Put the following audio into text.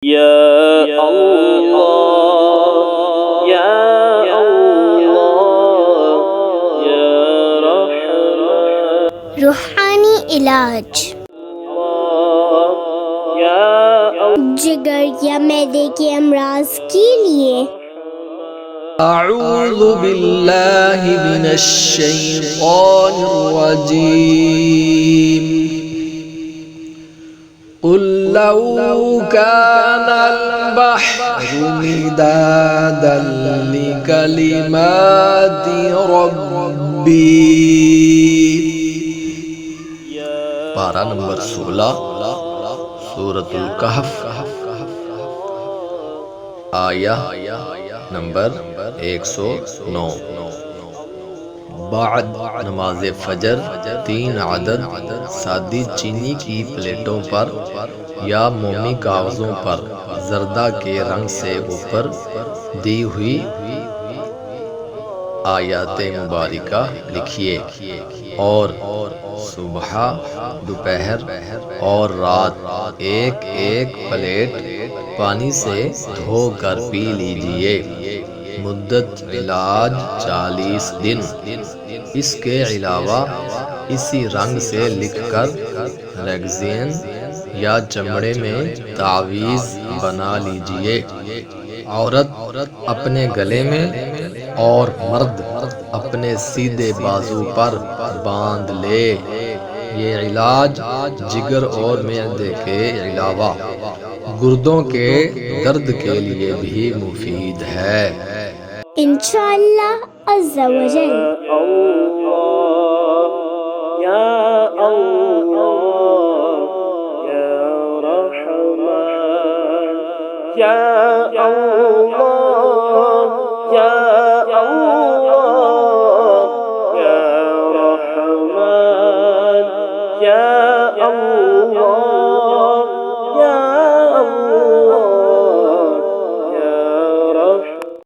يا الله يا الله يا رحمن روحانی علاج يا جگر یا معدے کے امراض کے لیے اعوذ باللہ من الشیطان الرجیم قل لو كان البحر مدادا لكلمات ربی پارہ نمبر 16 سورۃ الکہف آیہ نمبر 109 بعد نماز فجر 3 عدد سادی چینی کی پلیٹوں پر یا مومی کاغذوں پر زردہ کے رنگ سے اوپر دی ہوئی آیات مبارکہ لکھیے اور صبح دوپہر اور رات ایک ایک پلیٹ پانی سے دھو کر پی لیجئے۔ مدت علاج 40 دن۔ اس کے علاوہ اسی رنگ سے لکھ کر ریگزین یا چمڑے میں تعویذ بنا لیجئے۔ عورت اپنے گلے میں اور مرد اپنے سیدھے بازو پر باندھ لے۔ یہ علاج جگر اور معدے کے علاوہ گردوں کے درد کے لیے بھی مفید ہے۔ انشاءاللہ عز و جل۔ يا الله يا رحمن يا الله يا الله يا رحمن يا